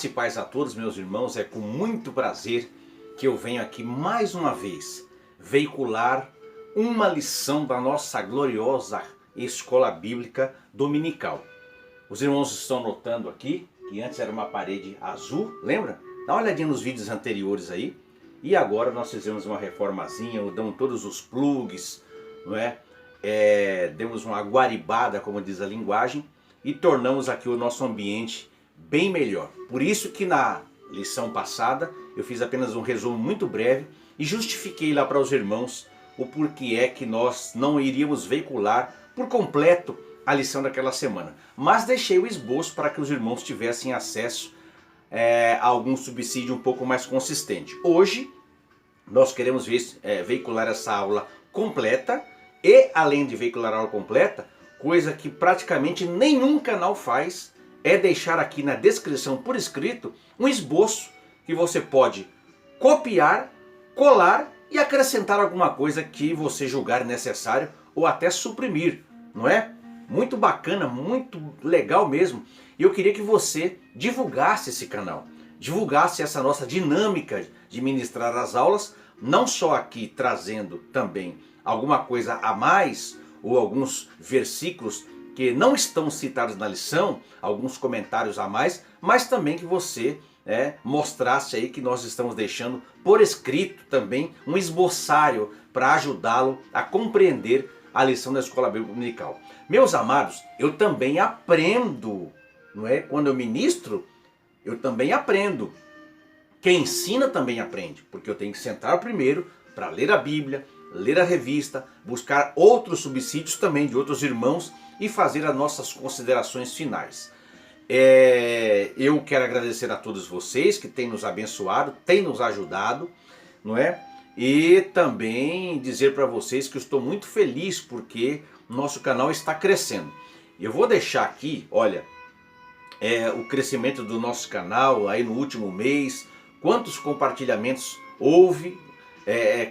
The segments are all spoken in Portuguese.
Paz a todos, meus irmãos, é com muito prazer que eu venho aqui mais uma vez veicular uma lição da nossa gloriosa Escola Bíblica Dominical. Os irmãos estão notando aqui que antes era uma parede azul, lembra? Dá uma olhadinha nos vídeos anteriores aí. E agora nós fizemos uma reformazinha, mudamos todos os plugs, não é? Demos uma guaribada, como diz a linguagem, e tornamos aqui o nosso ambiente bem melhor. Por isso que na lição passada eu fiz apenas um resumo muito breve e justifiquei lá para os irmãos o porquê é que nós não iríamos veicular por completo a lição daquela semana. Mas deixei o esboço para que os irmãos tivessem acesso a algum subsídio um pouco mais consistente. Hoje nós queremos veicular essa aula completa e, além de veicular a aula completa, coisa que praticamente nenhum canal faz, é deixar aqui na descrição por escrito um esboço que você pode copiar, colar e acrescentar alguma coisa que você julgar necessário ou até suprimir, não é? Muito bacana, muito legal mesmo. E eu queria que você divulgasse esse canal, divulgasse essa nossa dinâmica de ministrar as aulas, não só aqui trazendo também alguma coisa a mais ou alguns versículos que não estão citados na lição, alguns comentários a mais, mas também que você mostrasse aí que nós estamos deixando por escrito também um esboçário para ajudá-lo a compreender a lição da Escola Bíblica Dominical. Meus amados, eu também aprendo, não é? Quando eu ministro, eu também aprendo. Quem ensina também aprende, porque eu tenho que sentar primeiro para ler a Bíblia, ler a revista, buscar outros subsídios também de outros irmãos e fazer as nossas considerações finais. Eu quero agradecer a todos vocês que têm nos abençoado, têm nos ajudado, não é? E também dizer para vocês que eu estou muito feliz porque o nosso canal está crescendo. Eu vou deixar aqui, olha, o crescimento do nosso canal aí no último mês, quantos compartilhamentos houve,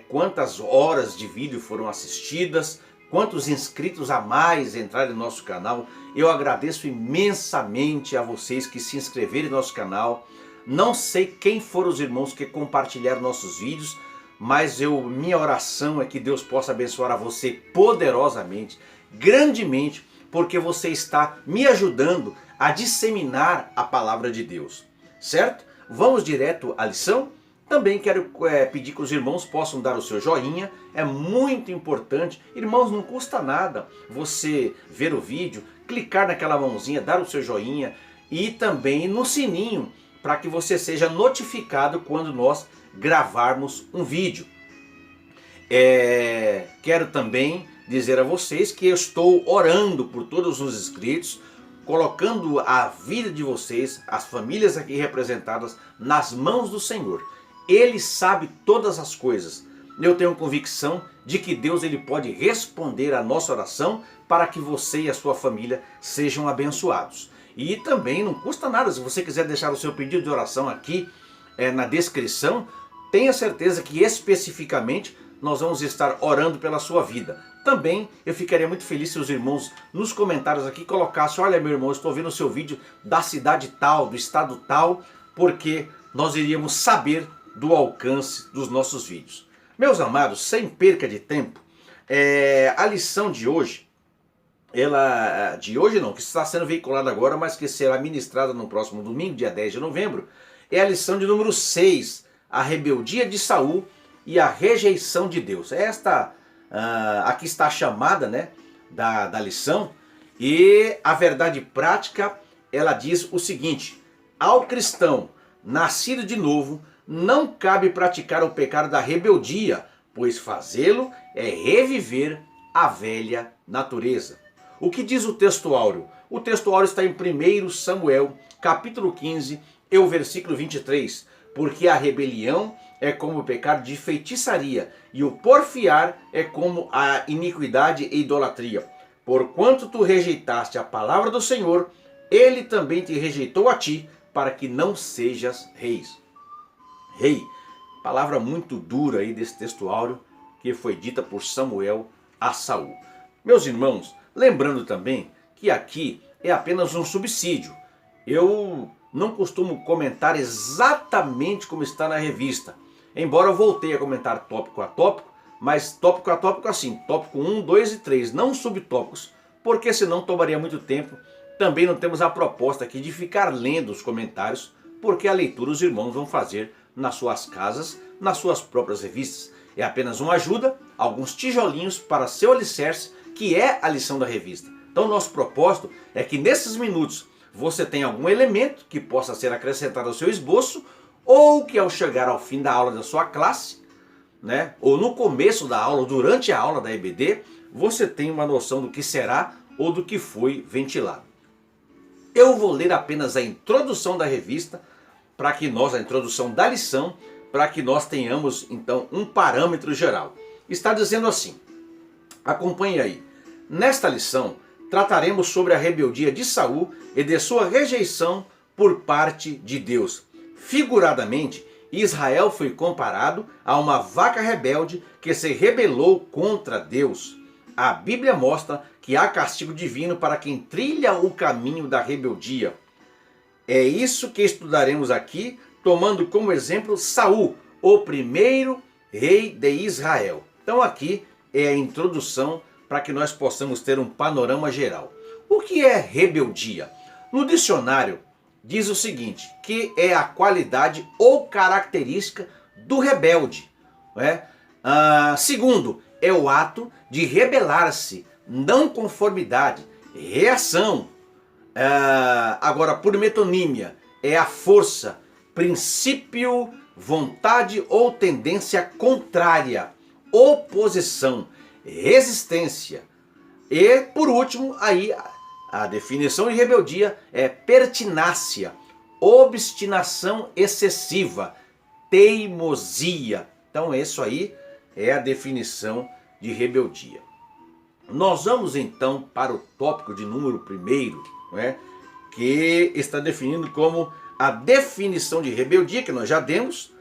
quantas horas de vídeo foram assistidas, quantos inscritos a mais entraram no nosso canal. Eu agradeço imensamente a vocês que se inscreveram no nosso canal. Não sei quem foram os irmãos que compartilharam nossos vídeos, mas minha oração é que Deus possa abençoar a você poderosamente, grandemente, porque você está me ajudando a disseminar a palavra de Deus, certo? Vamos direto à lição? Também quero pedir que os irmãos possam dar o seu joinha, é muito importante. Irmãos, não custa nada você ver o vídeo, clicar naquela mãozinha, dar o seu joinha e também no sininho, para que você seja notificado quando nós gravarmos um vídeo. Quero também dizer a vocês que eu estou orando por todos os inscritos, colocando a vida de vocês, as famílias aqui representadas, nas mãos do Senhor. Ele sabe todas as coisas. Eu tenho convicção de que Deus pode responder a nossa oração para que você e a sua família sejam abençoados. E também não custa nada, se você quiser deixar o seu pedido de oração aqui na descrição, tenha certeza que especificamente nós vamos estar orando pela sua vida. Também eu ficaria muito feliz se os irmãos nos comentários aqui colocassem: olha, meu irmão, eu estou vendo o seu vídeo da cidade tal, do estado tal, porque nós iríamos saber do alcance dos nossos vídeos. Meus amados, sem perca de tempo, a lição de hoje, que está sendo veiculada agora, mas que será ministrada no próximo domingo, dia 10 de novembro, é a lição de número 6, a rebeldia de Saul e a rejeição de Deus. Aqui está a chamada, né, da lição, e a verdade prática, ela diz o seguinte: ao cristão nascido de novo, não cabe praticar o pecado da rebeldia, pois fazê-lo é reviver a velha natureza. O que diz o texto áureo? O texto áureo está em 1 Samuel, capítulo 15, e o versículo 23. Porque a rebelião é como o pecado de feitiçaria, e o porfiar é como a iniquidade e idolatria. Porquanto tu rejeitaste a palavra do Senhor, ele também te rejeitou a ti, para que não sejas rei. Palavra muito dura aí desse texto áureo que foi dita por Samuel a Saul. Meus irmãos, lembrando também que aqui é apenas um subsídio. Eu não costumo comentar exatamente como está na revista. Embora eu voltei a comentar tópico a tópico, mas tópico a tópico assim, tópico 1, 2 e 3, não subtópicos, porque senão tomaria muito tempo. Também não temos a proposta aqui de ficar lendo os comentários, porque a leitura os irmãos vão fazer nas suas casas, nas suas próprias revistas. É apenas uma ajuda, alguns tijolinhos para seu alicerce, que é a lição da revista. Então nosso propósito é que nesses minutos você tenha algum elemento que possa ser acrescentado ao seu esboço, ou que ao chegar ao fim da aula da sua classe, né, ou no começo da aula, ou durante a aula da EBD, você tenha uma noção do que será ou do que foi ventilado. Eu vou ler apenas a introdução da revista, para que nós, a introdução da lição, para que nós tenhamos então um parâmetro geral. Está dizendo assim, acompanhe aí. Nesta lição, trataremos sobre a rebeldia de Saul e de sua rejeição por parte de Deus. Figuradamente, Israel foi comparado a uma vaca rebelde que se rebelou contra Deus. A Bíblia mostra que há castigo divino para quem trilha o caminho da rebeldia. É isso que estudaremos aqui, tomando como exemplo Saul, o primeiro rei de Israel. Então aqui é a introdução para que nós possamos ter um panorama geral. O que é rebeldia? No dicionário diz o seguinte, que é a qualidade ou característica do rebelde. Né? Segundo, é o ato de rebelar-se, não conformidade, reação. Agora, por metonímia, é a força, princípio, vontade ou tendência contrária, oposição, resistência. E, por último, aí a definição de rebeldia é pertinácia, obstinação excessiva, teimosia. Então, isso aí é a definição de rebeldia. Nós vamos então para o tópico de número 1, né, que está definindo como a definição de rebeldia, que nós já demos,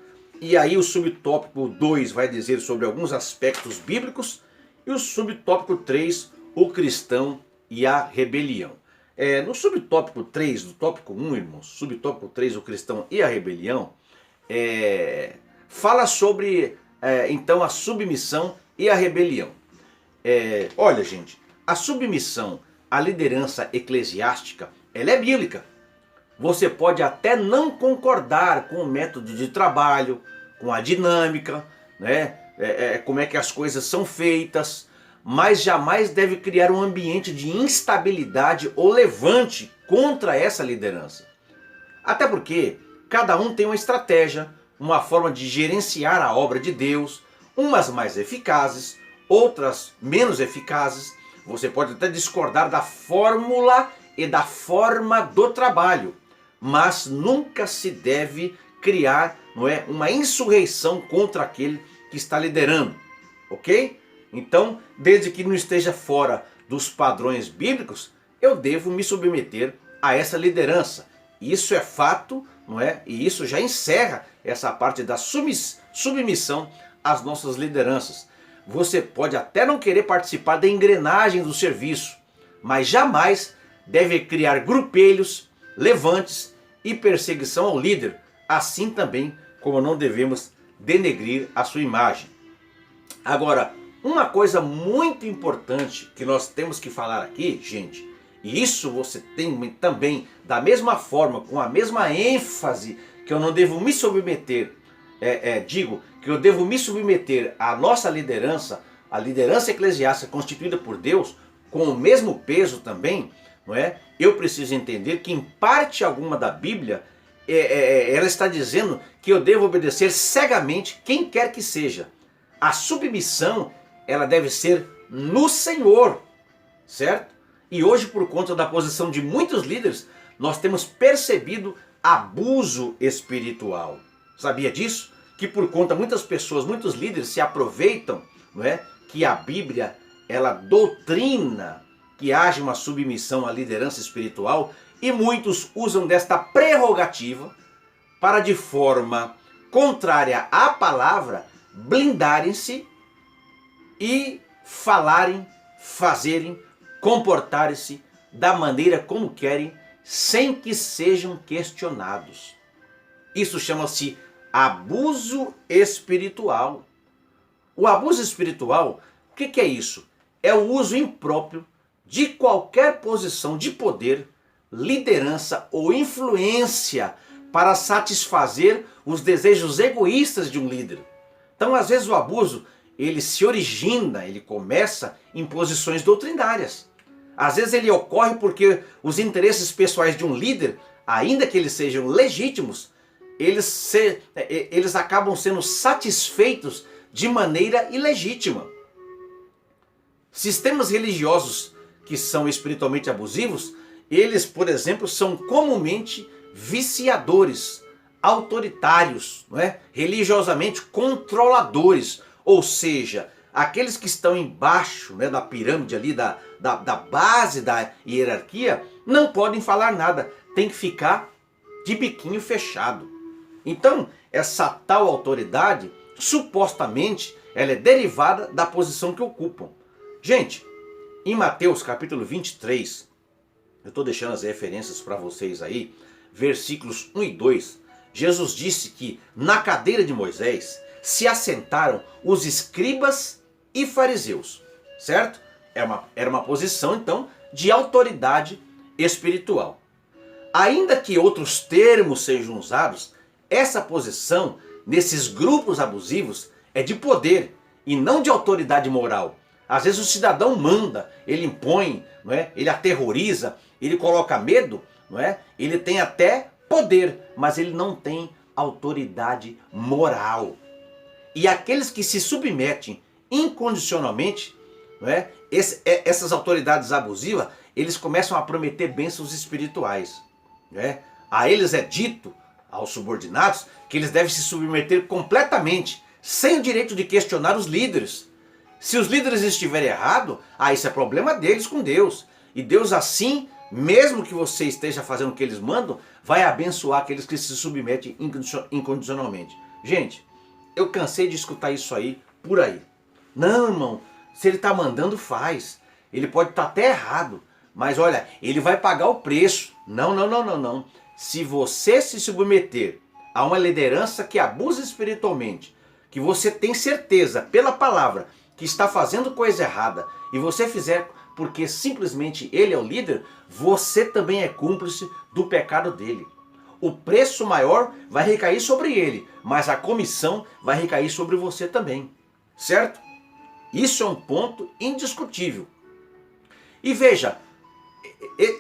e aí o subtópico 2 vai dizer sobre alguns aspectos bíblicos, e o subtópico 3, o cristão e a rebelião. No subtópico 3, do tópico 1, irmãos, subtópico 3, o cristão e a rebelião, fala sobre então a submissão e a rebelião. Olha, gente, a submissão à liderança eclesiástica, ela é bíblica. Você pode até não concordar com o método de trabalho, com a dinâmica, né? Como é que as coisas são feitas, mas jamais deve criar um ambiente de instabilidade ou levante contra essa liderança. Até porque cada um tem uma estratégia, uma forma de gerenciar a obra de Deus, umas mais eficazes, outras menos eficazes. Você pode até discordar da fórmula e da forma do trabalho, mas nunca se deve criar, não é, uma insurreição contra aquele que está liderando, ok? Então, desde que não esteja fora dos padrões bíblicos, eu devo me submeter a essa liderança. Isso é fato, não é? E isso já encerra essa parte da submissão às nossas lideranças. Você pode até não querer participar da engrenagem do serviço, mas jamais deve criar grupelhos, levantes e perseguição ao líder, assim também como não devemos denegrir a sua imagem. Agora, uma coisa muito importante que nós temos que falar aqui, gente, e isso você tem também da mesma forma, com a mesma ênfase, que eu não devo me submeter, digo que eu devo me submeter à nossa liderança, a liderança eclesiástica constituída por Deus, com o mesmo peso também, não é? Eu preciso entender que em parte alguma da Bíblia, ela está dizendo que eu devo obedecer cegamente quem quer que seja. A submissão, ela deve ser no Senhor, certo? E hoje, por conta da posição de muitos líderes, nós temos percebido abuso espiritual. Sabia disso? Que por conta, muitas pessoas, muitos líderes se aproveitam, não é? Que a Bíblia, ela doutrina que haja uma submissão à liderança espiritual, e muitos usam desta prerrogativa para, de forma contrária à palavra, blindarem-se e falarem, fazerem, comportarem-se da maneira como querem, sem que sejam questionados. Isso chama-se abuso espiritual. O abuso espiritual, o que é isso? É o uso impróprio de qualquer posição de poder, liderança ou influência para satisfazer os desejos egoístas de um líder. Então, às vezes o abuso, ele se origina, ele começa em posições doutrinárias. Às vezes ele ocorre porque os interesses pessoais de um líder, ainda que eles sejam legítimos, eles acabam sendo satisfeitos de maneira ilegítima. Sistemas religiosos que são espiritualmente abusivos, eles, por exemplo, são comumente viciadores, autoritários, não é? Religiosamente controladores, ou seja, aqueles que estão embaixo, né, da pirâmide ali, da base da hierarquia, não podem falar nada, tem que ficar de biquinho fechado. Então, essa tal autoridade, supostamente, ela é derivada da posição que ocupam. Gente, em Mateus capítulo 23, eu estou deixando as referências para vocês aí, versículos 1 e 2, Jesus disse que na cadeira de Moisés se assentaram os escribas e fariseus, certo? Era uma posição, então, de autoridade espiritual. Ainda que outros termos sejam usados, essa posição, nesses grupos abusivos, é de poder e não de autoridade moral. Às vezes o cidadão manda, ele impõe, não é? Ele aterroriza, ele coloca medo, não é? Ele tem até poder, mas ele não tem autoridade moral. E aqueles que se submetem incondicionalmente, não é? Essas autoridades abusivas, eles começam a prometer bênçãos espirituais. Não é? A eles é dito, aos subordinados, que eles devem se submeter completamente, sem o direito de questionar os líderes. Se os líderes estiverem errados, isso é problema deles com Deus. E Deus assim, mesmo que você esteja fazendo o que eles mandam, vai abençoar aqueles que se submetem incondicionalmente. Gente, eu cansei de escutar isso aí por aí. Não, irmão, se ele está mandando, faz. Ele pode estar até errado, mas olha, ele vai pagar o preço. Não, não, não, não, não. Se você se submeter a uma liderança que abusa espiritualmente, que você tem certeza pela palavra que está fazendo coisa errada, e você fizer porque simplesmente ele é o líder, você também é cúmplice do pecado dele. O preço maior vai recair sobre ele, mas a comissão vai recair sobre você também. Certo? Isso é um ponto indiscutível. E veja,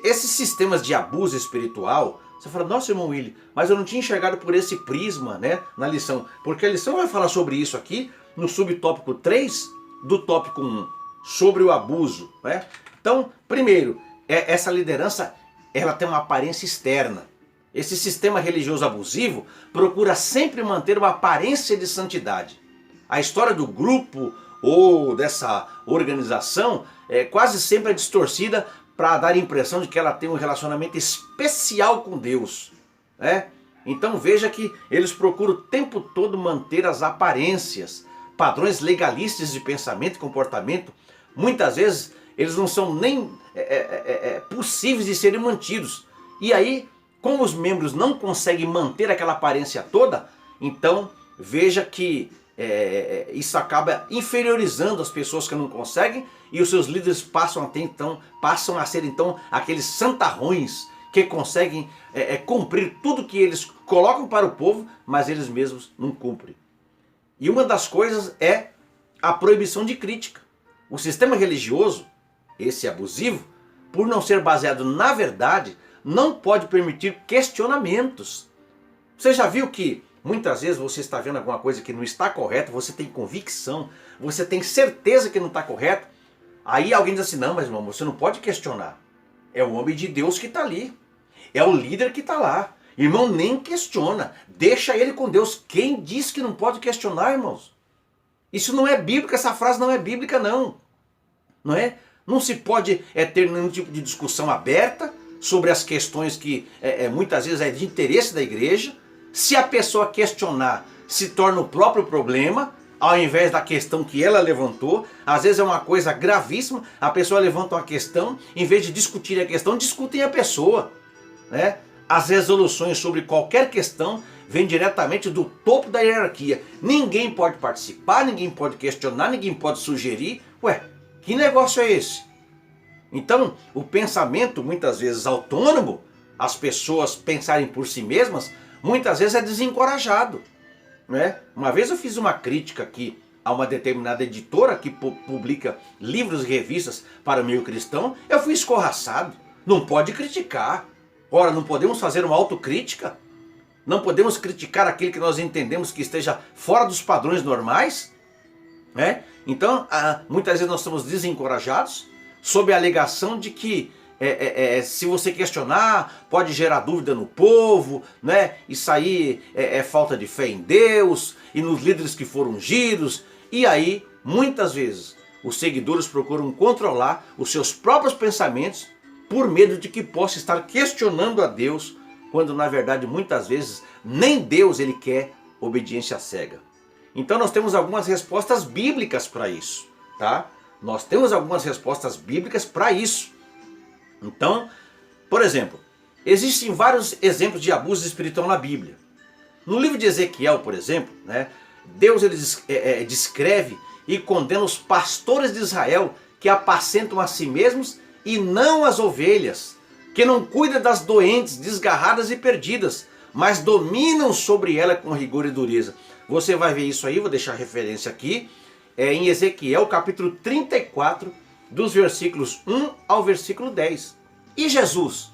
esses sistemas de abuso espiritual, você fala, nossa, irmão Willy, mas eu não tinha enxergado por esse prisma, né, na lição. Porque a lição vai falar sobre isso aqui, no subtópico 3 do tópico 1, sobre o abuso. Né? Então, primeiro, essa liderança, ela tem uma aparência externa. Esse sistema religioso abusivo procura sempre manter uma aparência de santidade. A história do grupo ou dessa organização quase sempre é distorcida para dar a impressão de que ela tem um relacionamento especial com Deus. Né? Então veja que eles procuram o tempo todo manter as aparências, padrões legalistas de pensamento e comportamento. Muitas vezes eles não são nem possíveis de serem mantidos. E aí, como os membros não conseguem manter aquela aparência toda, então veja que isso acaba inferiorizando as pessoas que não conseguem, e os seus líderes passam a ser então aqueles santarrões que conseguem cumprir tudo que eles colocam para o povo, mas eles mesmos não cumprem. E uma das coisas é a proibição de crítica. O sistema religioso, esse abusivo, por não ser baseado na verdade, não pode permitir questionamentos. Você já viu que muitas vezes você está vendo alguma coisa que não está correta, você tem convicção, você tem certeza que não está correto, aí alguém diz assim, não, mas irmão, você não pode questionar. É o homem de Deus que está ali. É o líder que está lá. Irmão, nem questiona. Deixa ele com Deus. Quem diz que não pode questionar, irmãos? Isso não é bíblico, essa frase não é bíblica, não. Não é? Não se pode ter nenhum tipo de discussão aberta sobre as questões que muitas vezes é de interesse da igreja. Se a pessoa questionar, se torna o próprio problema, ao invés da questão que ela levantou. Às vezes é uma coisa gravíssima, a pessoa levanta uma questão, em vez de discutir a questão, discutem a pessoa. né? As resoluções sobre qualquer questão vêm diretamente do topo da hierarquia. Ninguém pode participar, ninguém pode questionar, ninguém pode sugerir. Ué, que negócio é esse? Então, o pensamento, muitas vezes autônomo, as pessoas pensarem por si mesmas, muitas vezes é desencorajado, né? Uma vez eu fiz uma crítica aqui a uma determinada editora que publica livros e revistas para o meio cristão, eu fui escorraçado. Não pode criticar. Ora, não podemos fazer uma autocrítica? Não podemos criticar aquele que nós entendemos que esteja fora dos padrões normais? Né? Então, muitas vezes nós estamos desencorajados, sob a alegação de que se você questionar, pode gerar dúvida no povo, né? Isso aí é falta de fé em Deus e nos líderes que foram ungidos. E aí, muitas vezes, os seguidores procuram controlar os seus próprios pensamentos por medo de que possa estar questionando a Deus, quando na verdade muitas vezes nem Deus ele quer obediência cega. Então nós temos algumas respostas bíblicas para isso, tá? Nós temos algumas respostas bíblicas para isso. Então, por exemplo, existem vários exemplos de abuso espiritual na Bíblia. No livro de Ezequiel, por exemplo, né, Deus ele descreve e condena os pastores de Israel que apacentam a si mesmos e não as ovelhas, que não cuidam das doentes, desgarradas e perdidas, mas dominam sobre ela com rigor e dureza. Você vai ver isso aí, vou deixar a referência aqui, em Ezequiel capítulo 34, dos versículos 1 ao versículo 10. E Jesus?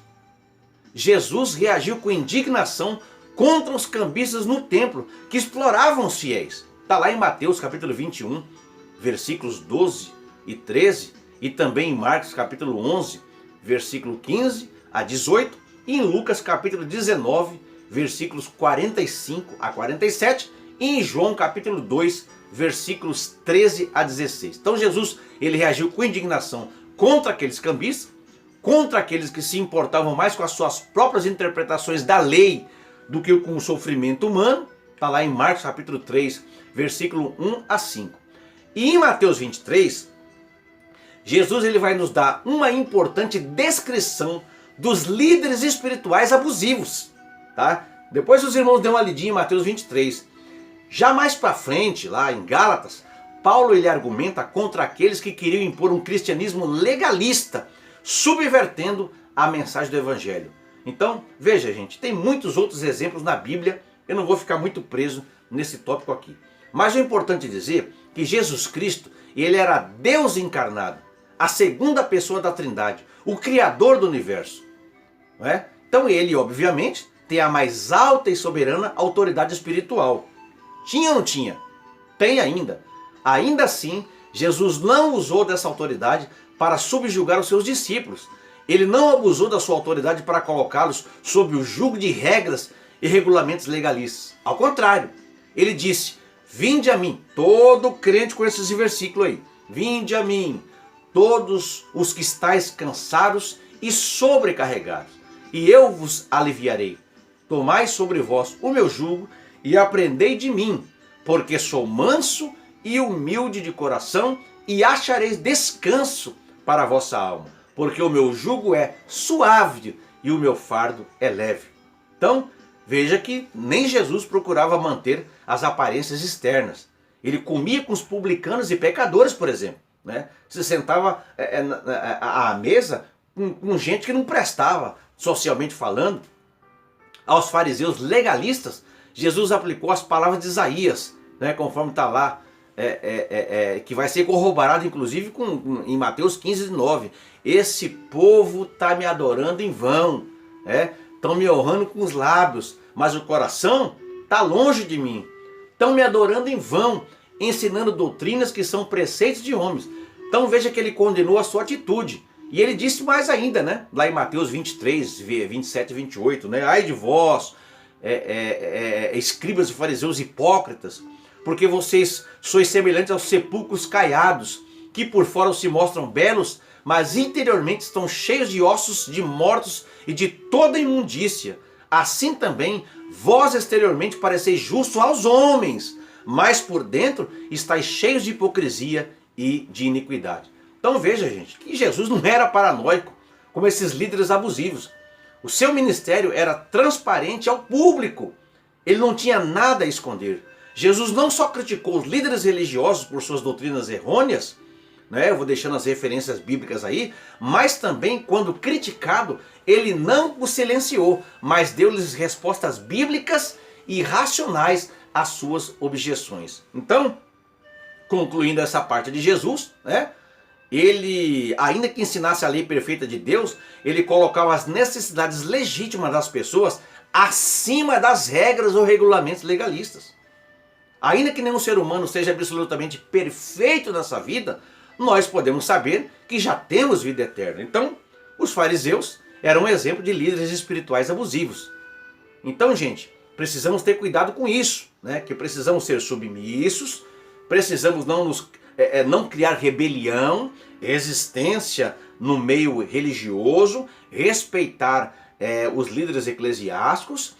Jesus reagiu com indignação contra os cambistas no templo, que exploravam os fiéis. Está lá em Mateus capítulo 21, versículos 12 e 13, e também em Marcos capítulo 11, versículo 15 a 18, e em Lucas capítulo 19, versículos 45 a 47, e em João capítulo 2, versículos 13 a 16. Então Jesus ele reagiu com indignação contra aqueles cambistas, contra aqueles que se importavam mais com as suas próprias interpretações da lei do que com o sofrimento humano. Está lá em Marcos capítulo 3, versículo 1 a 5. E em Mateus 23, Jesus ele vai nos dar uma importante descrição dos líderes espirituais abusivos, tá? Depois os irmãos dêem uma lidinha em Mateus 23. Já mais para frente, lá em Gálatas, Paulo ele argumenta contra aqueles que queriam impor um cristianismo legalista, subvertendo a mensagem do evangelho. Então, veja gente, tem muitos outros exemplos na Bíblia, eu não vou ficar muito preso nesse tópico aqui. Mas é importante dizer que Jesus Cristo, ele era Deus encarnado, a segunda pessoa da Trindade, o Criador do universo. Não é? Então ele, obviamente, tem a mais alta e soberana autoridade espiritual. Tinha ou não tinha? Tem ainda. Ainda assim, Jesus não usou dessa autoridade para subjugar os seus discípulos. Ele não abusou da sua autoridade para colocá-los sob o jugo de regras e regulamentos legalistas. Ao contrário, ele disse: vinde a mim, todo crente conhece esse versículo aí. Vinde a mim, todos os que estáis cansados e sobrecarregados, e eu vos aliviarei. Tomai sobre vós o meu jugo e aprendei de mim, porque sou manso e humilde de coração, e achareis descanso para a vossa alma, porque o meu jugo é suave e o meu fardo é leve. Então, veja que nem Jesus procurava manter as aparências externas. Ele comia com os publicanos e pecadores, por exemplo, né? Se sentava à mesa com gente que não prestava, socialmente falando. Aos fariseus legalistas, Jesus aplicou as palavras de Isaías, né? Conforme está lá, que vai ser corroborado inclusive em Mateus 15, 9. Esse povo está me adorando em vão, estão me honrando com os lábios, mas o coração está longe de mim. Estão me adorando em vão, ensinando doutrinas que são preceitos de homens. Então veja que ele condenou a sua atitude. E ele disse mais ainda, né? Lá em Mateus 23, 27 e 28, né? Ai de vós, escribas e fariseus hipócritas, porque vocês sois semelhantes aos sepulcros caiados, que por fora se mostram belos, mas interiormente estão cheios de ossos de mortos e de toda imundícia. Assim também, vós exteriormente pareceis justos aos homens, mas por dentro estáis cheios de hipocrisia e de iniquidade. Então veja gente, que Jesus não era paranoico como esses líderes abusivos. O seu ministério era transparente ao público. Ele não tinha nada a esconder. Jesus não só criticou os líderes religiosos por suas doutrinas errôneas, né? Eu vou deixando as referências bíblicas aí, mas também, quando criticado, ele não os silenciou, mas deu-lhes respostas bíblicas e racionais às suas objeções. Então, concluindo essa parte de Jesus, né? Ele, ainda que ensinasse a lei perfeita de Deus, ele colocava as necessidades legítimas das pessoas acima das regras ou regulamentos legalistas. Ainda que nenhum ser humano seja absolutamente perfeito nessa vida, nós podemos saber que já temos vida eterna. Então, os fariseus eram um exemplo de líderes espirituais abusivos. Então, gente, precisamos ter cuidado com isso, né? Que precisamos ser submissos, precisamos não criar rebelião, resistência no meio religioso, respeitar os líderes eclesiásticos,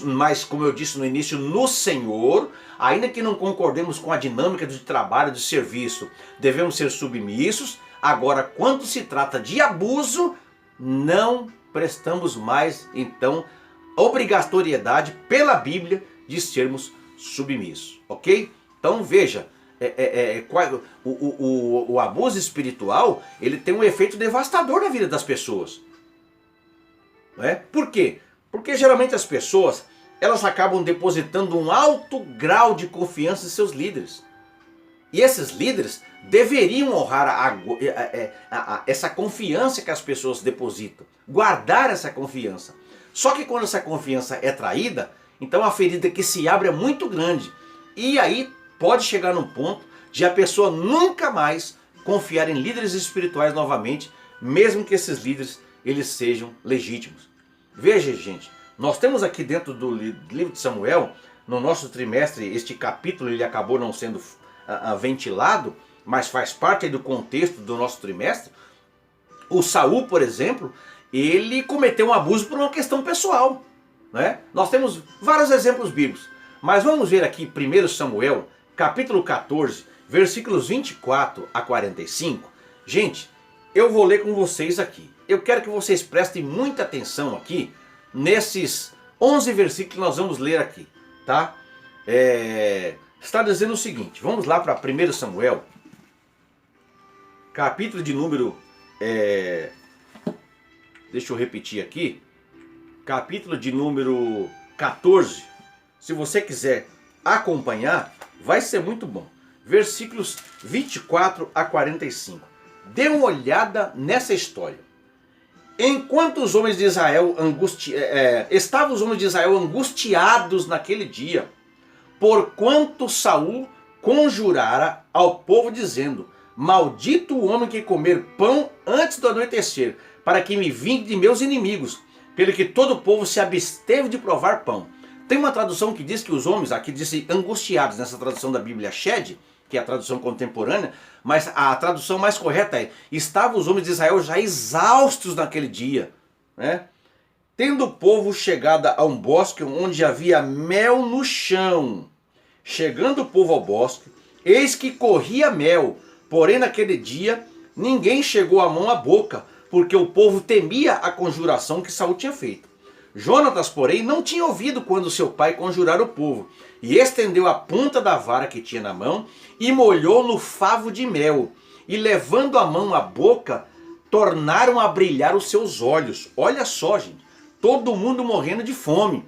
mas, como eu disse no início, no Senhor, ainda que não concordemos com a dinâmica de trabalho, de serviço, devemos ser submissos. Agora, quando se trata de abuso, não prestamos mais, então, obrigatoriedade pela Bíblia de sermos submissos, ok? Então, veja, o abuso espiritual, ele tem um efeito devastador na vida das pessoas. Não é? Por quê? Porque geralmente as pessoas, elas acabam depositando um alto grau de confiança em seus líderes. E esses líderes deveriam honrar essa confiança que as pessoas depositam, guardar essa confiança. Só que quando essa confiança é traída, então a ferida que se abre é muito grande. E aí pode chegar num ponto de a pessoa nunca mais confiar em líderes espirituais novamente, mesmo que esses líderes eles sejam legítimos. Veja, gente, nós temos aqui dentro do livro de Samuel, no nosso trimestre, este capítulo ele acabou não sendo ventilado, mas faz parte aí do contexto do nosso trimestre. O Saul, por exemplo, ele cometeu um abuso por uma questão pessoal, né? Nós temos vários exemplos bíblicos, mas vamos ver aqui 1 Samuel, capítulo 14, versículos 24 a 45. Gente, eu vou ler com vocês aqui. Eu quero que vocês prestem muita atenção aqui nesses 11 versículos que nós vamos ler aqui, tá? Está dizendo o seguinte, vamos lá para 1 Samuel, capítulo de número, deixa eu repetir aqui, capítulo de número 14, se você quiser acompanhar, vai ser muito bom, versículos 24 a 45, dê uma olhada nessa história. Enquanto os homens de Israel estavam os homens de Israel angustiados naquele dia, porquanto Saul conjurara ao povo dizendo: maldito o homem que comer pão antes do anoitecer, para que me vingue de meus inimigos, pelo que todo o povo se absteve de provar pão. Tem uma tradução que diz que os homens, aqui diz angustiados, nessa tradução da Bíblia Shed, que é a tradução contemporânea, mas a tradução mais correta é: estavam os homens de Israel já exaustos naquele dia, né? Tendo o povo chegado a um bosque onde havia mel no chão. Chegando o povo ao bosque, eis que corria mel, porém naquele dia ninguém chegou a mão à boca, porque o povo temia a conjuração que Saul tinha feito. Jonatas, porém, não tinha ouvido quando seu pai conjurara o povo, e estendeu a ponta da vara que tinha na mão, e molhou no favo de mel, e levando a mão à boca, tornaram a brilhar os seus olhos. Olha só, gente, todo mundo morrendo de fome,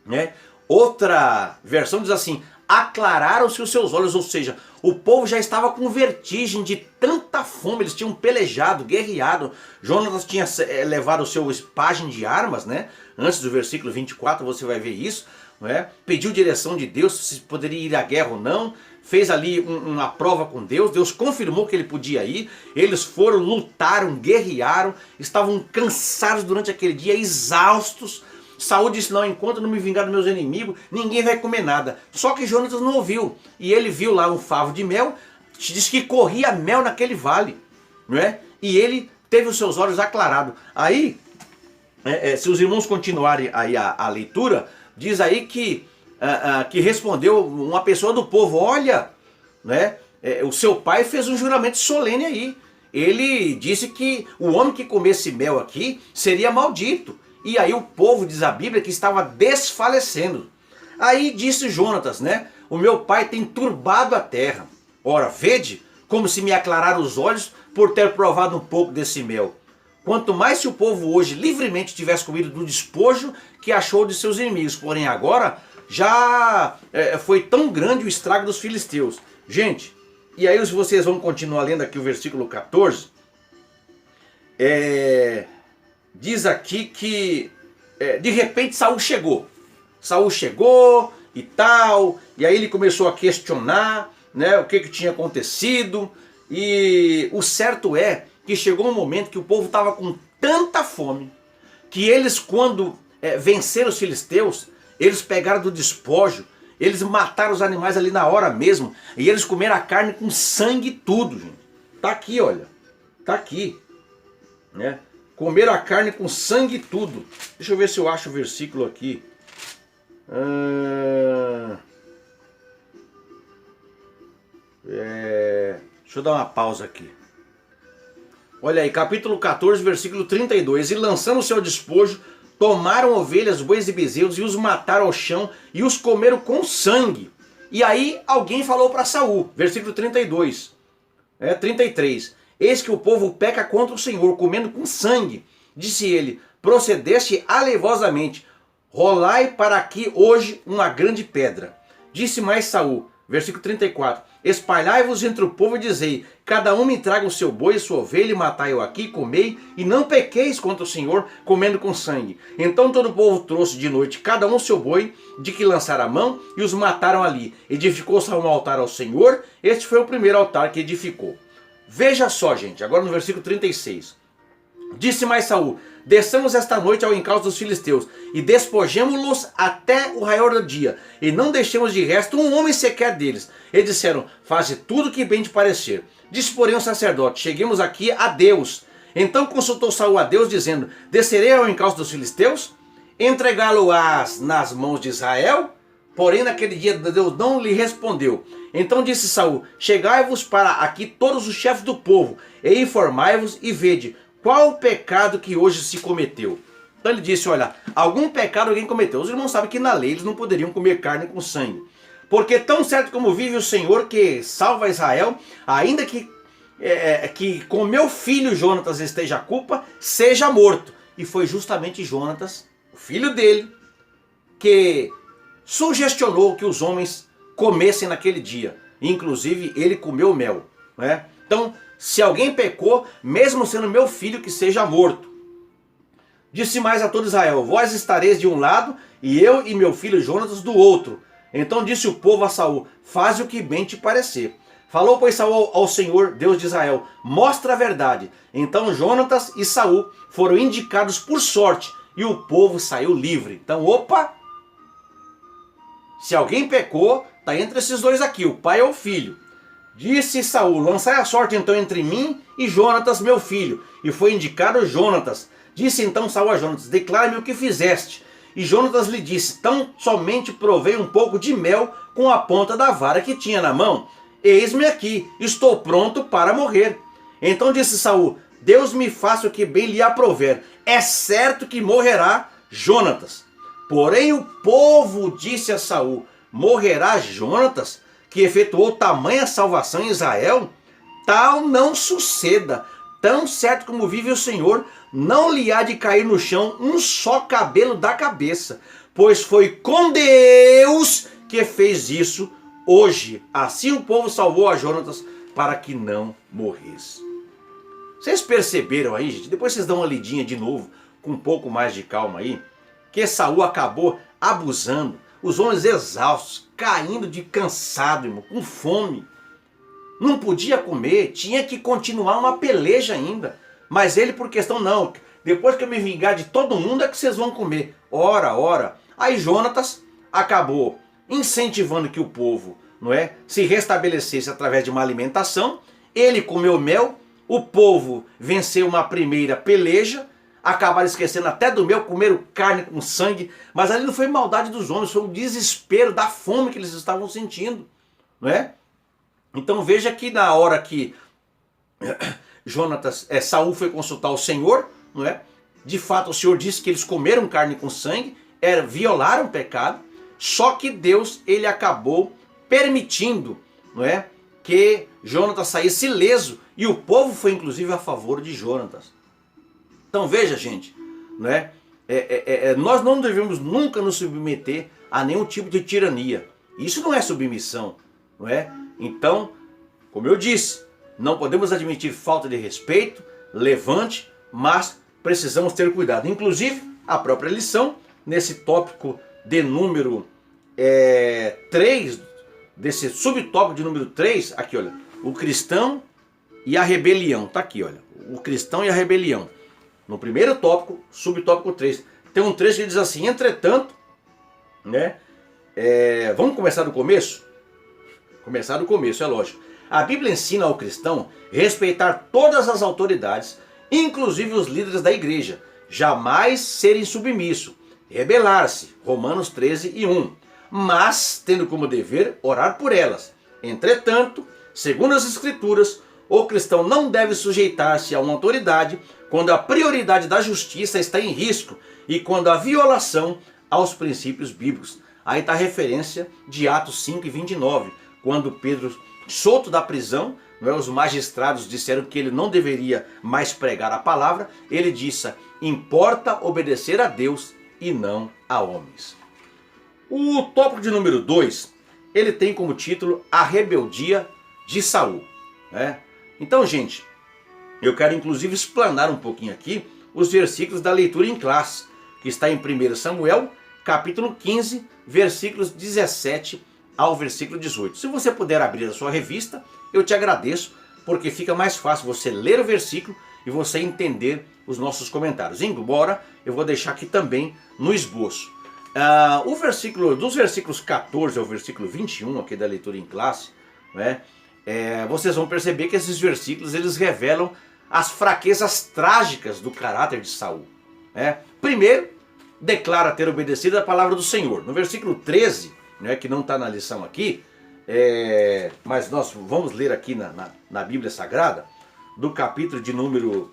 né? Outra versão diz assim: aclararam-se os seus olhos, ou seja, o povo já estava com vertigem de tanta fome, eles tinham pelejado, guerreado. Jonatas tinha levado o seu pajem de armas, né? Antes do versículo 24 você vai ver isso, né? Pediu direção de Deus, se poderia ir à guerra ou não, fez ali uma prova com Deus, Deus confirmou que ele podia ir, eles foram, lutaram, guerrearam, estavam cansados durante aquele dia, exaustos. Saul disse: não, enquanto não me vingar dos meus inimigos, ninguém vai comer nada. Só que Jonatas não ouviu. E ele viu lá um favo de mel, diz que corria mel naquele vale, não é? E ele teve os seus olhos aclarados. Aí, se os irmãos continuarem aí a leitura, diz aí que respondeu uma pessoa do povo: olha, né? O seu pai fez um juramento solene aí. ele disse que o homem que comesse mel aqui seria maldito. E aí o povo, diz a Bíblia, que estava desfalecendo. Aí disse Jonatas, né? O meu pai tem turbado a terra. Ora, vede como se me aclararam os olhos por ter provado um pouco desse mel. Quanto mais se o povo hoje livremente tivesse comido do despojo que achou de seus inimigos. Porém agora já foi tão grande o estrago dos filisteus. Gente, e aí se vocês vão continuar lendo aqui o versículo 14, diz aqui que de repente Saul chegou. Saul chegou e tal, e aí ele começou a questionar, né, o que tinha acontecido. E o certo é que chegou um momento que o povo estava com tanta fome que eles, quando venceram os filisteus, eles pegaram do despojo, eles mataram os animais ali na hora mesmo, e eles comeram a carne com sangue e tudo, gente. Tá aqui, olha, tá aqui, né? Comeram a carne com sangue e tudo. Deixa eu ver se eu acho o versículo aqui. Deixa eu dar uma pausa aqui. Olha aí, capítulo 14, versículo 32. E lançando o seu despojo, tomaram ovelhas, bois e bezerros e os mataram ao chão e os comeram com sangue. E aí alguém falou para Saul, versículo 32, 33. Eis que o povo peca contra o Senhor, comendo com sangue. Disse ele, procedeste alevosamente, rolai para aqui hoje uma grande pedra. Disse mais Saul, versículo 34, espalhai-vos entre o povo e dizei, cada um me traga o seu boi e sua ovelha, e matai-o aqui, comei, e não pequeis contra o Senhor, comendo com sangue. Então todo o povo trouxe de noite cada um seu boi, de que lançara a mão, e os mataram ali. Edificou Saul um altar ao Senhor, este foi o primeiro altar que edificou. Veja só, gente, agora no versículo 36. Disse mais Saul, desçamos esta noite ao encalço dos filisteus, e despojemo-los até o raior do dia, e não deixemos de resto um homem sequer deles. E disseram, faze tudo que bem te parecer. Disse porém o sacerdote, cheguemos aqui a Deus. Então consultou Saul a Deus, dizendo, descerei ao encalço dos filisteus, entregá-lo-ás nas mãos de Israel? Porém naquele dia Deus não lhe respondeu. Então disse Saul, chegai-vos para aqui todos os chefes do povo, e informai-vos e vede, qual o pecado que hoje se cometeu? Então ele disse, olha, algum pecado alguém cometeu. Os irmãos sabem que na lei eles não poderiam comer carne com sangue. Porque tão certo como vive o Senhor que salva Israel, ainda que com meu filho Jonatas esteja a culpa, seja morto. E foi justamente Jonatas, o filho dele, que sugestionou que os homens comessem naquele dia. Inclusive ele comeu mel, né? Então, se alguém pecou, mesmo sendo meu filho, que seja morto. Disse mais a todo Israel, vós estareis de um lado, e eu e meu filho Jonatas do outro. Então disse o povo a Saul, faze o que bem te parecer. Falou, pois, Saul ao Senhor, Deus de Israel, mostra a verdade. Então Jonatas e Saul foram indicados por sorte, e o povo saiu livre. Então, opa! Se alguém pecou, está entre esses dois aqui, o pai ou o filho. Disse Saul, lançai a sorte então entre mim e Jonatas meu filho. E foi indicado Jonatas. Disse então Saul a Jonatas, declara-me o que fizeste. E Jonatas lhe disse, tão somente provei um pouco de mel com a ponta da vara que tinha na mão. Eis-me aqui, estou pronto para morrer. Então disse Saul, Deus me faça o que bem lhe aprouver. É certo que morrerá Jonatas. Porém o povo disse a Saul, morrerá Jonatas, que efetuou tamanha salvação em Israel? Tal não suceda. Tão certo como vive o Senhor, não lhe há de cair no chão um só cabelo da cabeça, pois foi com Deus que fez isso hoje. Assim o povo salvou a Jonatas para que não morresse. Vocês perceberam aí, gente? Depois vocês dão uma lidinha de novo, com um pouco mais de calma aí, que Saul acabou abusando. Os homens exaustos, caindo de cansado, irmão, com fome. Não podia comer, tinha que continuar uma peleja ainda. Mas ele, por questão, não, depois que eu me vingar de todo mundo é que vocês vão comer. Ora. Aí Jonatas acabou incentivando que o povo, não é, se restabelecesse através de uma alimentação. Ele comeu mel, o povo venceu uma primeira peleja, acabaram esquecendo até do mel, comeram carne com sangue, mas ali não foi maldade dos homens, foi o desespero da fome que eles estavam sentindo, não é? Então veja que na hora que Saul foi consultar o Senhor, não é? De fato, o Senhor disse que eles comeram carne com sangue, violaram o pecado, só que Deus, ele acabou permitindo, não é, que Jonatas saísse ileso, e o povo foi inclusive a favor de Jonatas. Então veja, gente, não é? Nós não devemos nunca nos submeter a nenhum tipo de tirania. Isso não é submissão, não é? Então, como eu disse, não podemos admitir falta de respeito, levante, mas precisamos ter cuidado. Inclusive, a própria lição, nesse tópico de número 3, desse subtópico de número 3, aqui olha, o cristão e a rebelião, tá aqui olha, o cristão e a rebelião. No primeiro tópico, subtópico 3, tem um trecho que diz assim: entretanto, né, vamos começar do começo? Começar do começo, é lógico. A Bíblia ensina ao cristão respeitar todas as autoridades, inclusive os líderes da igreja, jamais serem submisso, rebelar-se, Romanos 13:1, mas tendo como dever orar por elas. Entretanto, segundo as Escrituras, o cristão não deve sujeitar-se a uma autoridade quando a prioridade da justiça está em risco e quando há violação aos princípios bíblicos. Aí está a referência de Atos 5:29, quando Pedro, solto da prisão, não é, os magistrados disseram que ele não deveria mais pregar a palavra, ele disse: importa obedecer a Deus e não a homens. O tópico de número 2, ele tem como título a rebeldia de Saul, né? Então, gente, eu quero inclusive explanar um pouquinho aqui os versículos da leitura em classe, que está em 1 Samuel, capítulo 15, versículos 17 ao versículo 18. Se você puder abrir a sua revista, eu te agradeço, porque fica mais fácil você ler o versículo e você entender os nossos comentários. Embora eu vou deixar aqui também no esboço. Dos versículos 14 ao versículo 21 aqui da leitura em classe, né, vocês vão perceber que esses versículos eles revelam as fraquezas trágicas do caráter de Saul, né? Primeiro, declara ter obedecido a palavra do Senhor. No versículo 13, né, que não está na lição aqui, mas nós vamos ler aqui na Bíblia Sagrada, do capítulo de número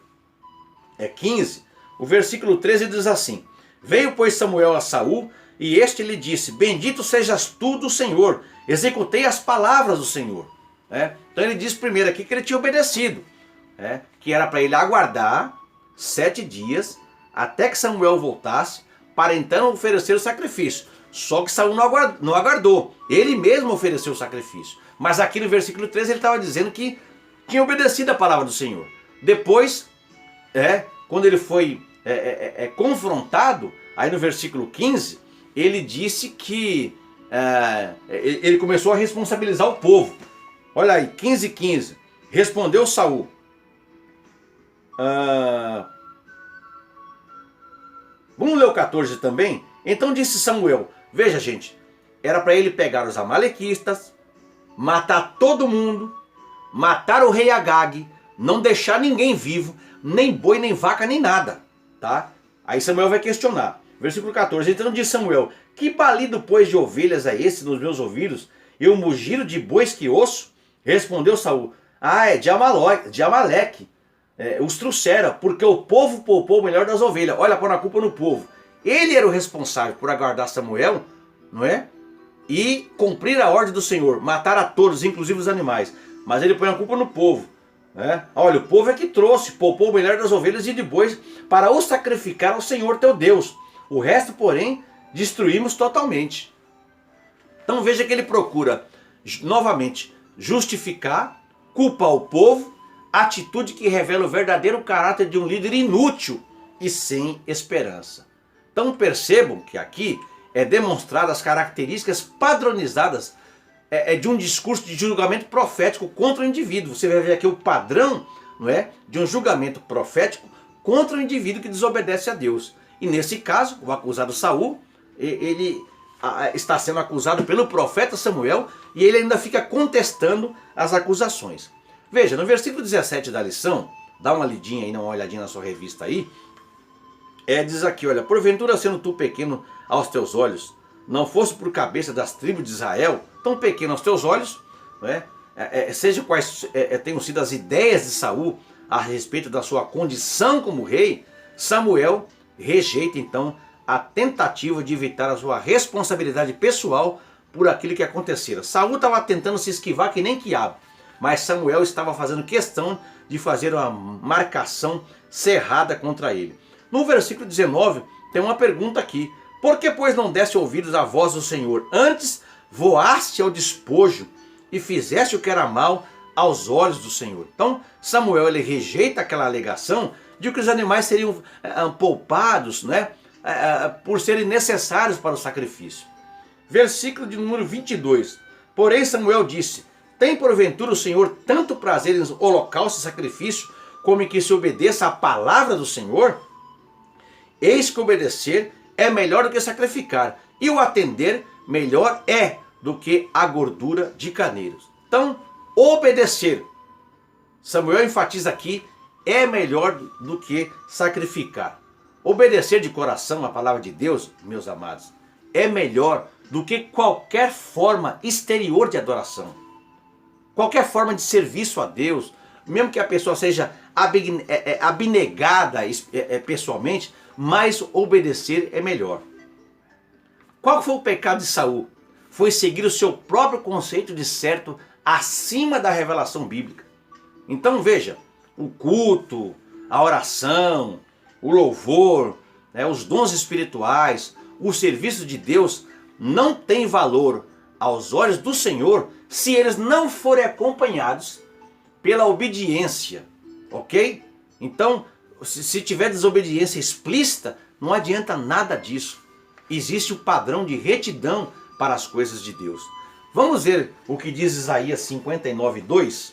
15, o versículo 13 diz assim: veio, pois, Samuel a Saul, e este lhe disse: bendito sejas tu do Senhor, executei as palavras do Senhor. Então ele diz primeiro aqui que ele tinha obedecido, que era para ele aguardar 7 dias até que Samuel voltasse, para então oferecer o sacrifício. Só que Saul não aguardou, ele mesmo ofereceu o sacrifício. Mas aqui no versículo 13 ele estava dizendo que tinha obedecido a palavra do Senhor. Depois, quando ele foi confrontado, aí no versículo 15, ele disse que ele começou a responsabilizar o povo. Olha aí, 15:15. Respondeu Saul: vamos ler o 14 também? Então disse Samuel, veja, gente, era para ele pegar os amalequistas, matar todo mundo, matar o rei Agag, não deixar ninguém vivo, nem boi, nem vaca, nem nada, tá? Aí Samuel vai questionar. Versículo 14, então disse Samuel: que balido, pois, de ovelhas é esse nos meus ouvidos, e o mugido de bois que ouço? Respondeu Saul: é de Amaleque, os trouxeram, porque o povo poupou o melhor das ovelhas. Olha, põe a culpa no povo. Ele era o responsável por aguardar Samuel, não é? E cumprir a ordem do Senhor, matar a todos, inclusive os animais. Mas ele põe a culpa no povo, né? Olha, o povo é que trouxe, poupou o melhor das ovelhas e de bois para o sacrificar ao Senhor teu Deus. O resto, porém, destruímos totalmente. Então veja que ele procura novamente justificar, culpar o povo, atitude que revela o verdadeiro caráter de um líder inútil e sem esperança. Então percebam que aqui é demonstrado as características padronizadas de um discurso de julgamento profético contra o indivíduo. Você vai ver aqui o padrão, não é, de um julgamento profético contra o indivíduo que desobedece a Deus. E nesse caso, o acusado Saul, ele está sendo acusado pelo profeta Samuel e ele ainda fica contestando as acusações. Veja, no versículo 17 da lição, dá uma lidinha aí, uma olhadinha na sua revista aí, diz aqui, olha: porventura sendo tu pequeno aos teus olhos, não fosse por cabeça das tribos de Israel, tão pequeno aos teus olhos, seja quais tenham sido as ideias de Saul, a respeito da sua condição como rei, Samuel rejeita então a tentativa de evitar a sua responsabilidade pessoal por aquilo que acontecera. Saul estava tentando se esquivar que nem quiabo, mas Samuel estava fazendo questão de fazer uma marcação cerrada contra ele. No versículo 19 tem uma pergunta aqui: por que pois não deste ouvidos à voz do Senhor? Antes voaste ao despojo e fizeste o que era mal aos olhos do Senhor. Então Samuel ele rejeita aquela alegação de que os animais seriam poupados, né, por serem necessários para o sacrifício. Versículo de número 22. Porém Samuel disse: tem porventura o Senhor tanto prazer em holocausto e sacrifício, como em que se obedeça à palavra do Senhor? Eis que obedecer é melhor do que sacrificar, e o atender melhor é do que a gordura de carneiros. Então, obedecer, Samuel enfatiza aqui, é melhor do que sacrificar. Obedecer de coração a palavra de Deus, meus amados, é melhor do que qualquer forma exterior de adoração. Qualquer forma de serviço a Deus, mesmo que a pessoa seja abnegada pessoalmente, mas obedecer é melhor. Qual foi o pecado de Saul? Foi seguir o seu próprio conceito de certo acima da revelação bíblica. Então veja, o culto, a oração, o louvor, os dons espirituais, o serviço de Deus não tem valor aos olhos do Senhor se eles não forem acompanhados pela obediência, ok? Então, se tiver desobediência explícita, não adianta nada disso. Existe o padrão de retidão para as coisas de Deus. Vamos ver o que diz Isaías 59:2?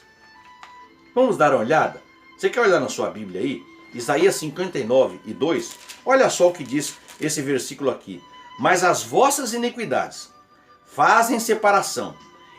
Vamos dar uma olhada? Você quer olhar na sua Bíblia aí? Isaías 59:2. Olha só o que diz esse versículo aqui. Mas as vossas iniquidades fazem separação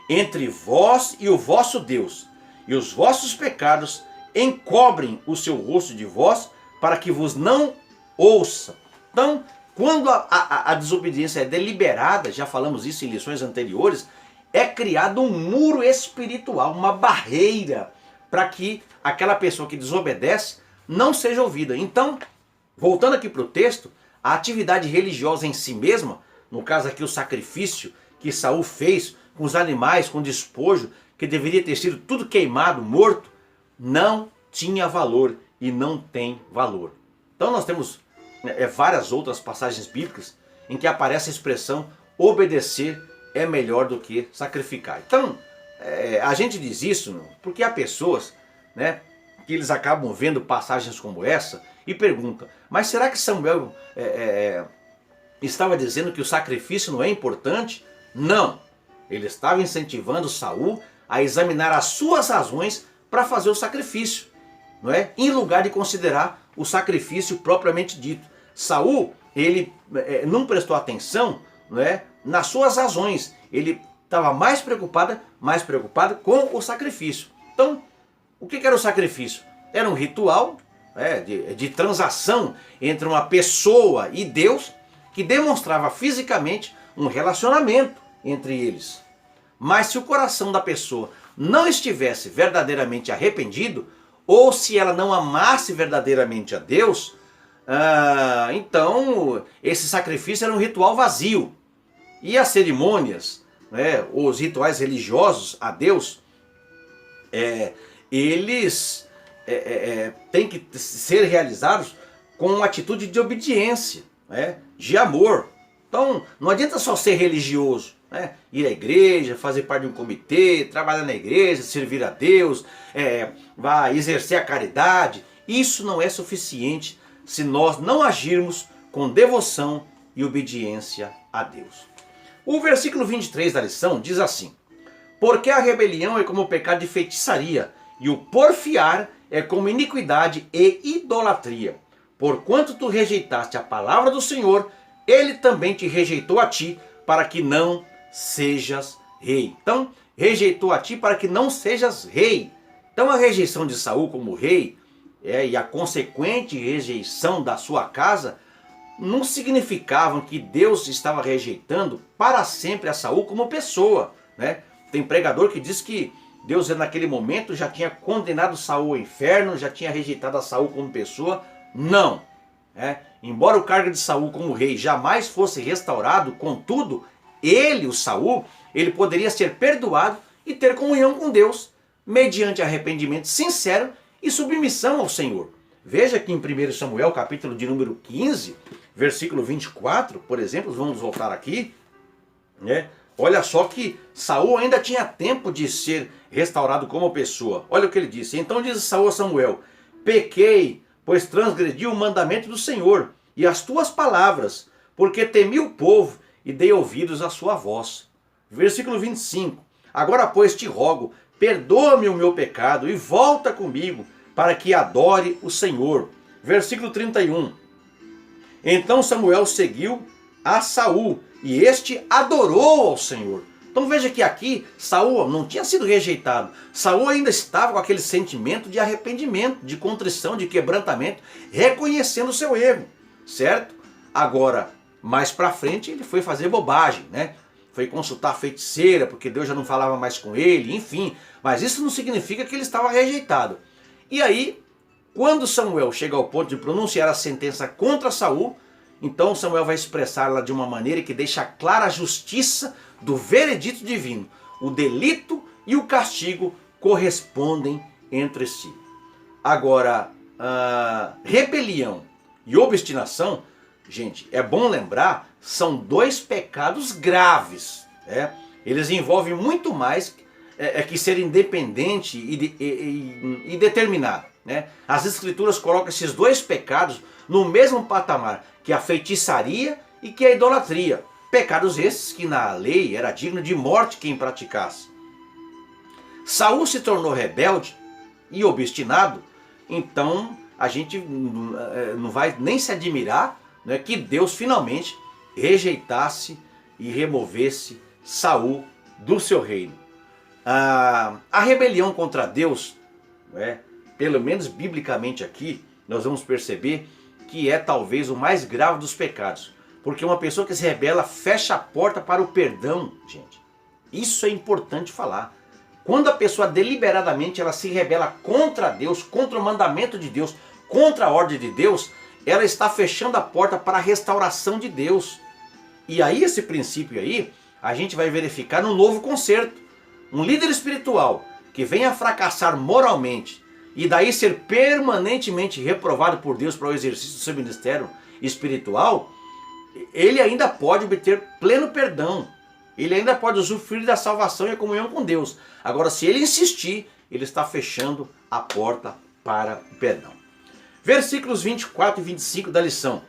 entre vós e o vosso Deus, e os vossos pecados encobrem o seu rosto de vós, para que vos não ouça. Então, quando a desobediência é deliberada, já falamos isso em lições anteriores, é criado um muro espiritual, uma barreira, para que aquela pessoa que desobedece não seja ouvida. Então, voltando aqui para o texto, a atividade religiosa em si mesma, no caso aqui o sacrifício que Saul fez com os animais, com despojo, que deveria ter sido tudo queimado, morto, não tinha valor e não tem valor. Então nós temos várias outras passagens bíblicas em que aparece a expressão obedecer é melhor do que sacrificar. Então a gente diz isso porque há pessoas, né, que eles acabam vendo passagens como essa e perguntam: mas será que Samuel estava dizendo que o sacrifício não é importante? Não, ele estava incentivando Saul a examinar as suas razões para fazer o sacrifício, não é? Em lugar de considerar o sacrifício propriamente dito. Saul, ele não prestou atenção, não é, nas suas razões. Ele estava mais preocupado com o sacrifício. Então, o que era o sacrifício? Era um ritual de transação entre uma pessoa e Deus, que demonstrava fisicamente um relacionamento entre eles. Mas se o coração da pessoa não estivesse verdadeiramente arrependido, ou se ela não amasse verdadeiramente a Deus, então esse sacrifício era um ritual vazio. E as cerimônias, os rituais religiosos a Deus, eles têm que ser realizados com uma atitude de obediência, de amor. Então não adianta só ser religioso, ir à igreja, fazer parte de um comitê, trabalhar na igreja, servir a Deus, vai exercer a caridade. Isso não é suficiente se nós não agirmos com devoção e obediência a Deus. O versículo 23 da lição diz assim: porque a rebelião é como o pecado de feitiçaria, e o porfiar é como iniquidade e idolatria. Porquanto tu rejeitaste a palavra do Senhor, ele também te rejeitou a ti, para que não sejas rei. Então, rejeitou a ti para que não sejas rei. Então a rejeição de Saul como rei e a consequente rejeição da sua casa não significavam que Deus estava rejeitando para sempre a Saul como pessoa, Tem pregador que diz que Deus naquele momento já tinha condenado Saul ao inferno, já tinha rejeitado a Saul como pessoa. Não. Embora o cargo de Saul como rei jamais fosse restaurado, contudo, ele, o Saul, ele poderia ser perdoado e ter comunhão com Deus, mediante arrependimento sincero e submissão ao Senhor. Veja que em 1 Samuel, capítulo de número 15, versículo 24, por exemplo, vamos voltar aqui, olha só que Saul ainda tinha tempo de ser restaurado como pessoa. Olha o que ele disse. Então disse Saul a Samuel: pequei, pois transgredi o mandamento do Senhor e as tuas palavras, porque temi o povo e dei ouvidos à sua voz. Versículo 25. Agora, pois, te rogo, perdoa-me o meu pecado e volta comigo, para que adore o Senhor. Versículo 31. Então Samuel seguiu a Saul, e este adorou ao Senhor. Então veja que aqui Saul não tinha sido rejeitado. Saul ainda estava com aquele sentimento de arrependimento, de contrição, de quebrantamento, reconhecendo o seu erro, certo? Agora, mais para frente, ele foi fazer bobagem, Foi consultar a feiticeira, porque Deus já não falava mais com ele, enfim. Mas isso não significa que ele estava rejeitado. E aí, quando Samuel chega ao ponto de pronunciar a sentença contra Saul, então Samuel vai expressá-la de uma maneira que deixa clara a justiça do veredito divino. O delito e o castigo correspondem entre si. Agora, rebelião e obstinação, gente, é bom lembrar, são dois pecados graves. Eles envolvem muito mais que ser independente e determinado. As Escrituras colocam esses dois pecados no mesmo patamar que a feitiçaria e que a idolatria. Pecados esses que na lei era digno de morte quem praticasse. Saul se tornou rebelde e obstinado, então a gente não vai nem se admirar que Deus finalmente rejeitasse e removesse Saul do seu reino. A rebelião contra Deus, pelo menos biblicamente aqui, nós vamos perceber que é talvez o mais grave dos pecados. Porque uma pessoa que se rebela fecha a porta para o perdão, gente. Isso é importante falar. Quando a pessoa deliberadamente ela se rebela contra Deus, contra o mandamento de Deus, contra a ordem de Deus, ela está fechando a porta para a restauração de Deus. E aí esse princípio aí, a gente vai verificar no novo concerto. Um líder espiritual que venha fracassar moralmente e daí ser permanentemente reprovado por Deus para o exercício do seu ministério espiritual, ele ainda pode obter pleno perdão. Ele ainda pode usufruir da salvação e a comunhão com Deus. Agora, se ele insistir, ele está fechando a porta para o perdão. Versículos 24 e 25 da lição.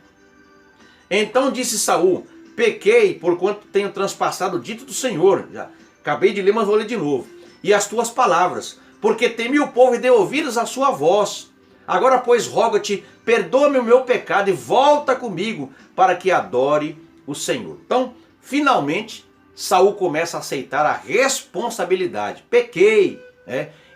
Então disse Saul: pequei, porquanto tenho transpassado o dito do Senhor. Já acabei de ler, mas vou ler de novo. E as tuas palavras, porque temi o povo e dei ouvidos à sua voz. Agora, pois, rogo-te, perdoa-me o meu pecado e volta comigo, para que adore o Senhor. Então, finalmente, Saul começa a aceitar a responsabilidade. Pequei,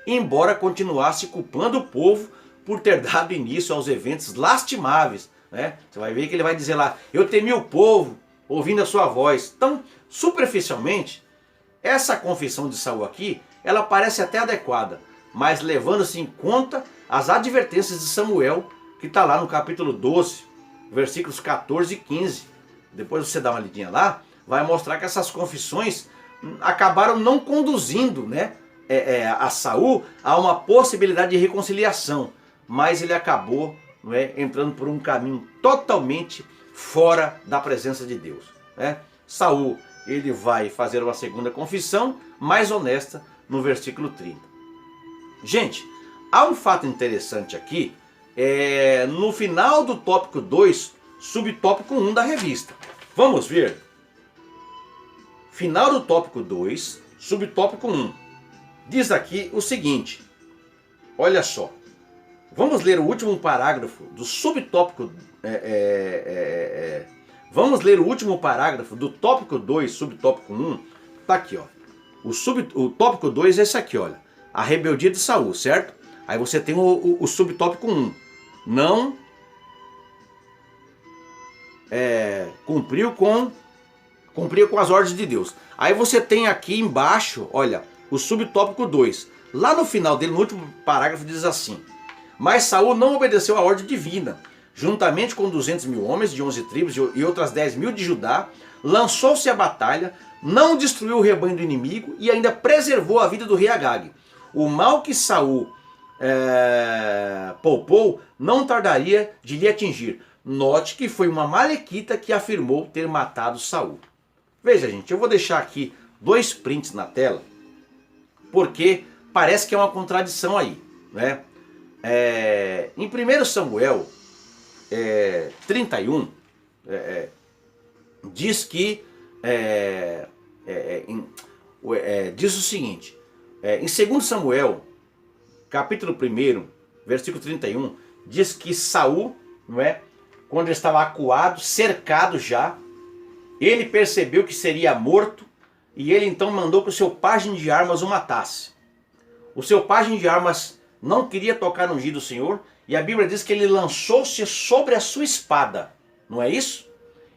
embora continuasse culpando o povo por ter dado início aos eventos lastimáveis. Você vai ver que ele vai dizer lá: eu temi o povo, ouvindo a sua voz. Então, superficialmente, essa confissão de Saul aqui, ela parece até adequada, mas levando-se em conta as advertências de Samuel, que está lá no capítulo 12, versículos 14 e 15. Depois você dá uma lidinha lá, vai mostrar que essas confissões acabaram não conduzindo a Saul a uma possibilidade de reconciliação, mas ele acabou entrando por um caminho totalmente fora da presença de Deus. Saul, ele vai fazer uma segunda confissão, mais honesta, no versículo 30. Gente, há um fato interessante aqui, no final do tópico 2, subtópico 1 da revista. Vamos ver? Final do tópico 2, subtópico 1. Diz aqui o seguinte, olha só. Vamos ler o último parágrafo do subtópico. Vamos ler o último parágrafo do tópico 2, subtópico 1. Tá aqui, ó. O tópico 2 é esse aqui, olha. A rebeldia de Saul, certo? Aí você tem o subtópico 1. Não cumpriu com as ordens de Deus. Aí você tem aqui embaixo, olha, o subtópico 2. Lá no final dele, no último parágrafo, diz assim: mas Saul não obedeceu à ordem divina. Juntamente com 200.000 homens de 11 tribos e outras 10.000 de Judá, lançou-se à batalha, não destruiu o rebanho do inimigo e ainda preservou a vida do rei Agag. O mal que Saul poupou não tardaria de lhe atingir. Note que foi uma amalequita que afirmou ter matado Saul. Veja, gente, eu vou deixar aqui 2 prints na tela, porque parece que é uma contradição aí, né? Em 1 Samuel 31, diz que diz o seguinte, em 2 Samuel, capítulo 1, versículo 31, diz que Saul, não é, quando ele estava acuado, cercado já, ele percebeu que seria morto e ele então mandou que o seu pajem de armas o matasse. O seu pajem de armas não queria tocar no ungido do Senhor e a Bíblia diz que ele lançou-se sobre a sua espada, não é isso?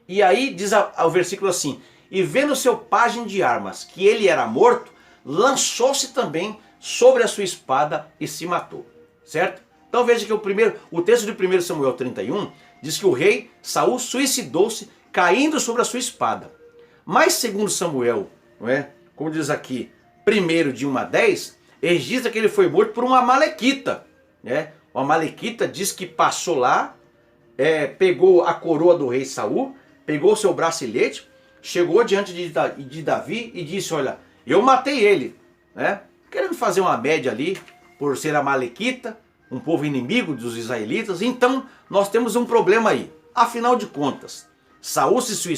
E aí diz o versículo assim: e vendo o seu pajem de armas que ele era morto, lançou-se também sobre a sua espada e se matou, certo? Então veja que o texto de 1 Samuel 31 diz que o rei Saul suicidou-se caindo sobre a sua espada. Mas segundo Samuel, não é? Como diz aqui, 1 de 1 a 10, registra que ele foi morto por uma amalequita, né? O amalequita diz que passou lá, pegou a coroa do rei Saul, pegou o seu bracelete, chegou diante de Davi e disse: olha, eu matei ele, né? Querendo fazer uma média ali, por ser amalequita, um povo inimigo dos israelitas. Então nós temos um problema aí. Afinal de contas, Saul se suicidou